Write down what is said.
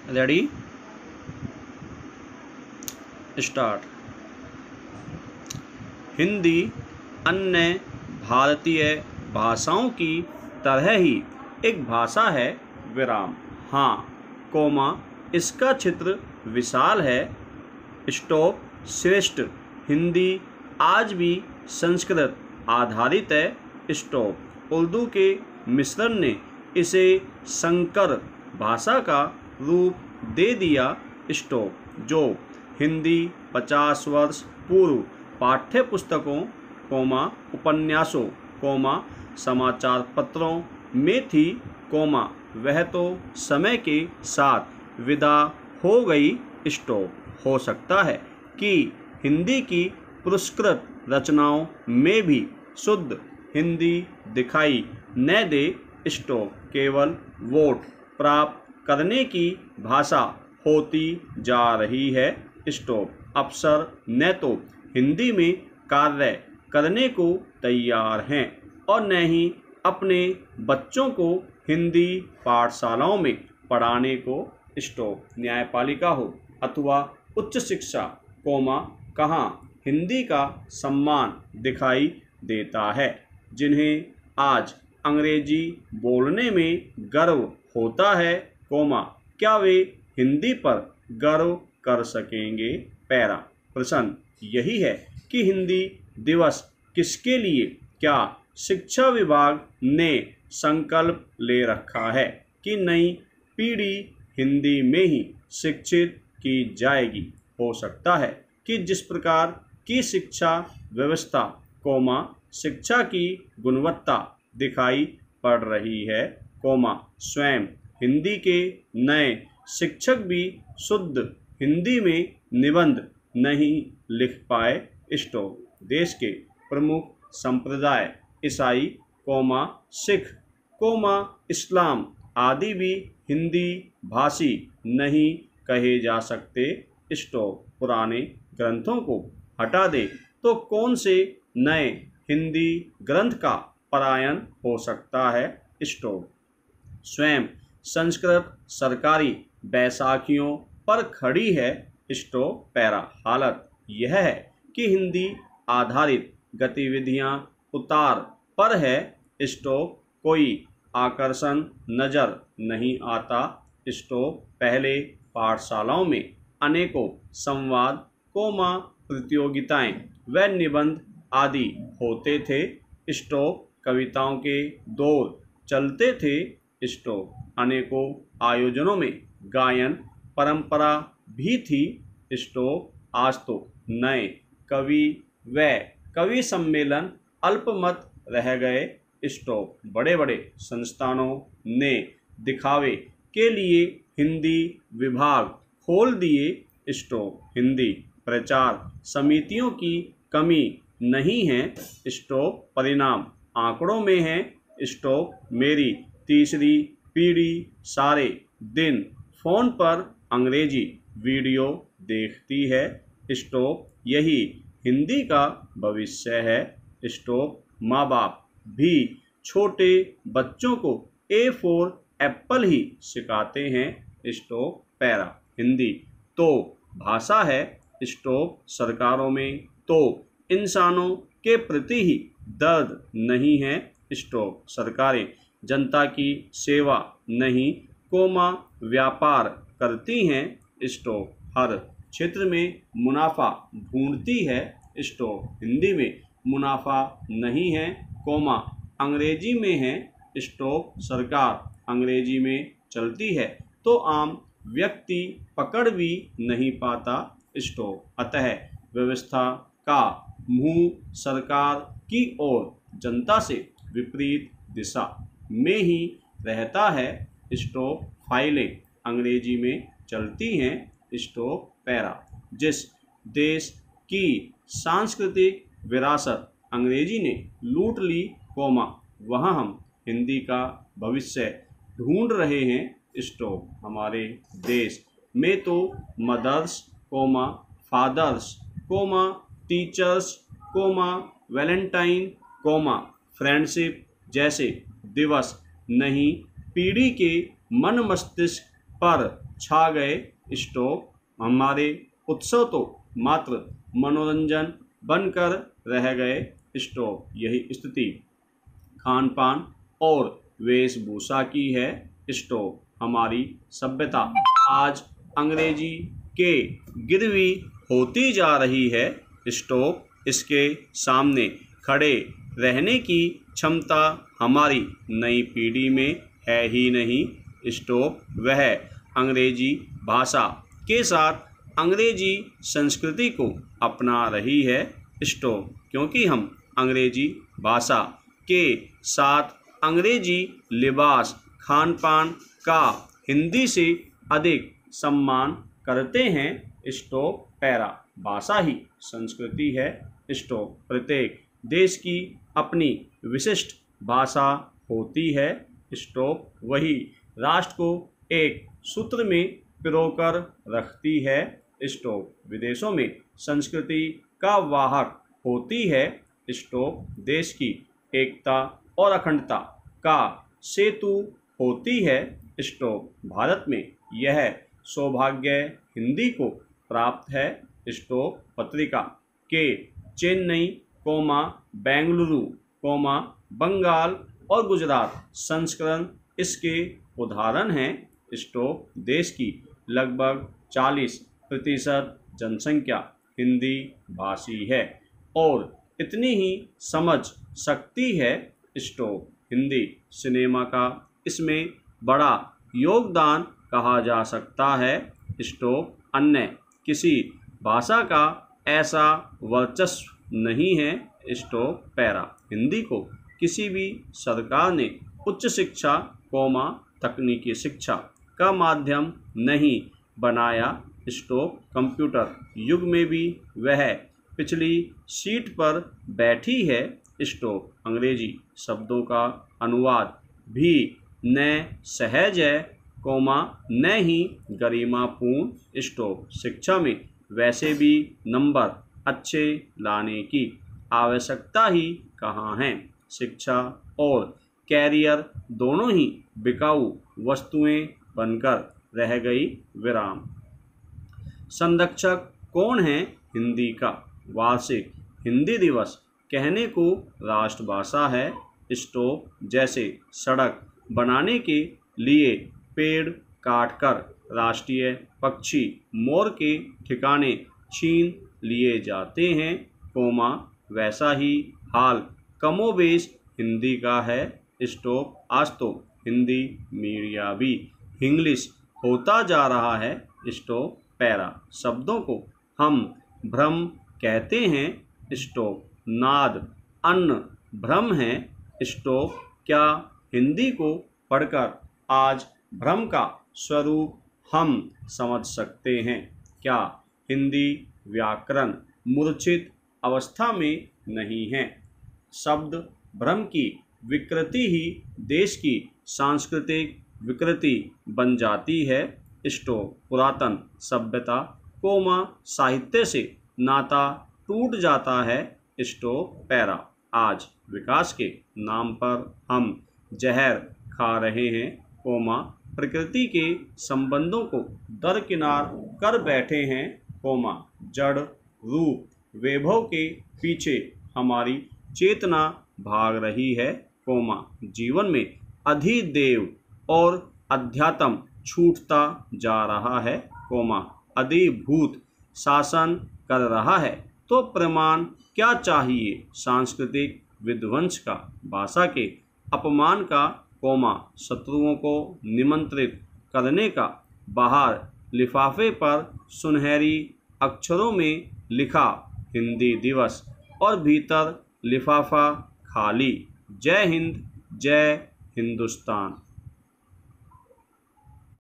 Ready start. Hindi अन्य भारतीय भाषाओं की तरह ही एक भाषा है विराम। हाँ, कोमा इसका चित्र विशाल है। स्टॉप श्रेष्ठ। हिंदी आज भी संस्कृत आधारित है। स्टॉप उर्दू के मिश्रण ने इसे संकर भाषा का रूप दे दिया। स्टॉप जो हिंदी 50 वर्ष पूर्व पाठ्य पुस्तकों कोमा उपन्यासों कोमा समाचार पत्रों में थी कोमा वह तो समय के साथ विदा हो गई। स्टॉप हो सकता है कि हिंदी की पुरस्कृत रचनाओं में भी शुद्ध हिंदी दिखाई न दे। स्टॉप केवल वोट प्राप्त करने की भाषा होती जा रही है। स्टॉप अफसर न तो हिंदी में कार्य करने को तैयार हैं और न ही अपने बच्चों को हिंदी पाठशालाओं में पढ़ाने को। स्टॉप न्यायपालिका हो अथवा उच्च शिक्षा कोमा कहाँ हिंदी का सम्मान दिखाई देता है। जिन्हें आज अंग्रेजी बोलने में गर्व होता है कोमा क्या वे हिंदी पर गर्व कर सकेंगे। पैरा प्रश्न यही है कि हिंदी दिवस किसके लिए क्या शिक्षा विभाग ने संकल्प ले रखा है कि नई पीढ़ी हिंदी में ही शिक्षित की जाएगी। हो सकता है कि जिस प्रकार की शिक्षा व्यवस्था कोमा शिक्षा की गुणवत्ता दिखाई पड़ रही है कोमा स्वयं हिंदी के नए शिक्षक भी शुद्ध हिंदी में निबंध नहीं लिख पाए। स्टॉप देश के प्रमुख संप्रदाय ईसाई कोमा सिख कोमा इस्लाम आदि भी हिंदी भाषी नहीं कहे जा सकते। स्टॉप पुराने ग्रंथों को हटा दे तो कौन से नए हिंदी ग्रंथ का पलायन हो सकता है। स्टॉप स्वयं संस्कृत सरकारी बैसाखियों पर खड़ी है। स्टॉप पैरा हालत यह है कि हिंदी आधारित गतिविधियां उतार पर है। स्टॉप कोई आकर्षण नजर नहीं आता। स्टॉप पहले पाठशालाओं में अनेकों संवाद कोमा प्रतियोगिताएं व निबंध आदि होते थे। स्टॉप कविताओं के दौर चलते थे। स्टॉप अनेकों आयोजनों में गायन परंपरा भी थी। स्टॉप आज तो नए कवि व कवि सम्मेलन अल्पमत रह गए। स्टॉप बड़े बड़े संस्थानों ने दिखावे के लिए हिंदी विभाग खोल दिए। स्टॉप हिंदी प्रचार समितियों की कमी नहीं है। स्टॉप परिणाम आंकड़ों में है। स्टॉप मेरी तीसरी पीढ़ी सारे दिन फोन पर अंग्रेजी वीडियो देखती है। स्टॉप यही हिंदी का भविष्य है। स्टॉप माँ बाप भी छोटे बच्चों को A4 एप्पल ही सिखाते हैं। स्टॉप पैरा हिंदी तो भाषा है। स्टॉप सरकारों में तो इंसानों के प्रति ही दर्द नहीं है। स्टॉप सरकारें जनता की सेवा नहीं कोमा व्यापार करती हैं। स्टॉप हर क्षेत्र में मुनाफा ढूंढती है। स्टॉप हिंदी में मुनाफा नहीं है कोमा अंग्रेजी में है। स्टॉप सरकार अंग्रेजी में चलती है तो आम व्यक्ति पकड़ भी नहीं पाता। स्टॉप अतः व्यवस्था का मुंह सरकार की ओर जनता से विपरीत दिशा में ही रहता है। स्टॉप फाइलें अंग्रेजी में चलती हैं। स्टॉप पैरा जिस देश की सांस्कृतिक विरासत अंग्रेजी ने लूट ली कोमा वहाँ हम हिंदी का भविष्य ढूंढ रहे हैं। स्टॉप हमारे देश में तो mothers comma fathers comma teachers comma Valentine comma friendship जैसे दिवस नहीं पीढ़ी के मन मस्तिष्क पर छा गए स्टॉप। हमारे उत्सव तो मात्र मनोरंजन बनकर रह गए स्टॉप। यही स्थिति खान पान और वेशभूषा की है स्टॉप। हमारी सभ्यता आज अंग्रेजी के गिरवी होती जा रही है स्टॉप। इसके सामने खड़े रहने की क्षमता हमारी नई पीढ़ी में है ही नहीं स्टॉप। वह अंग्रेजी भाषा के साथ अंग्रेजी संस्कृति को अपना रही है स्टॉप। क्योंकि हम अंग्रेजी भाषा के साथ अंग्रेजी लिबास खान पान का हिंदी से अधिक सम्मान करते हैं स्टॉप। पैरा भाषा ही संस्कृति है स्टॉप। प्रत्येक देश की अपनी विशिष्ट भाषा होती है स्टॉप। वही राष्ट्र को एक सूत्र में पिरोकर रखती है स्टॉप। विदेशों में संस्कृति का वाहक होती है स्टॉप। देश की एकता और अखंडता का सेतु होती है स्टॉप। भारत में यह सौभाग्य हिंदी को प्राप्त है स्टॉप। पत्रिका के चेन्नई बेंगलुरु बंगाल और गुजरात संस्करण इसके उदाहरण हैं स्टॉप। देश की लगभग 40% जनसंख्या हिंदी भाषी है और इतनी ही समझ सकती है स्टॉप। हिंदी सिनेमा का इसमें बड़ा योगदान कहा जा सकता है स्टॉप। अन्य किसी भाषा का ऐसा वर्चस्व नहीं है स्टॉप। पैरा हिंदी को किसी भी सरकार ने उच्च शिक्षा तकनीकी शिक्षा का माध्यम नहीं बनाया स्टॉप। कंप्यूटर युग में भी वह पिछली सीट पर बैठी है स्टॉप। अंग्रेजी शब्दों का अनुवाद भी न सहज है न ही गरिमापूर्ण स्टॉप। शिक्षा में वैसे भी नंबर अच्छे लाने की आवश्यकता ही कहाँ है। शिक्षा और कैरियर दोनों ही बिकाऊ वस्तुएं बनकर रह गई विराम। संरक्षक कौन है हिंदी का? वार्षिक हिंदी दिवस कहने को राष्ट्रभाषा है स्टॉप। जैसे सड़क बनाने के लिए पेड़ काटकर राष्ट्रीय पक्षी मोर के ठिकाने छीन लिए जाते हैं वैसा ही हाल कमोबेश हिंदी का है स्टॉप। आज तो हिंदी मीडिया भी इंग्लिश होता जा रहा है स्टॉप। पैरा शब्दों को हम भ्रम कहते हैं स्टॉप। नाद अन्न भ्रम है स्टॉप। क्या हिंदी को पढ़कर आज भ्रम का स्वरूप हम समझ सकते हैं? क्या हिंदी व्याकरण मूर्छित अवस्था में नहीं है? शब्द भ्रम की विकृति ही देश की सांस्कृतिक विकृति बन जाती है स्टॉप। पुरातन सभ्यता साहित्य से नाता टूट जाता है स्टॉप। पैरा आज विकास के नाम पर हम जहर खा रहे हैं प्रकृति के संबंधों को दरकिनार कर बैठे हैं जड़ रूप वैभव के पीछे हमारी चेतना भाग रही है जीवन में अधिदेव और अध्यात्म छूटता जा रहा है अधिभूत शासन कर रहा है। तो प्रमाण क्या चाहिए सांस्कृतिक विध्वंस का, भाषा के अपमान का शत्रुओं को निमंत्रित करने का, बाहर लिफाफे पर सुनहरी अक्षरों में लिखा हिंदी दिवस और भीतर लिफाफा खाली। जय हिंद, जय हिंदुस्तान।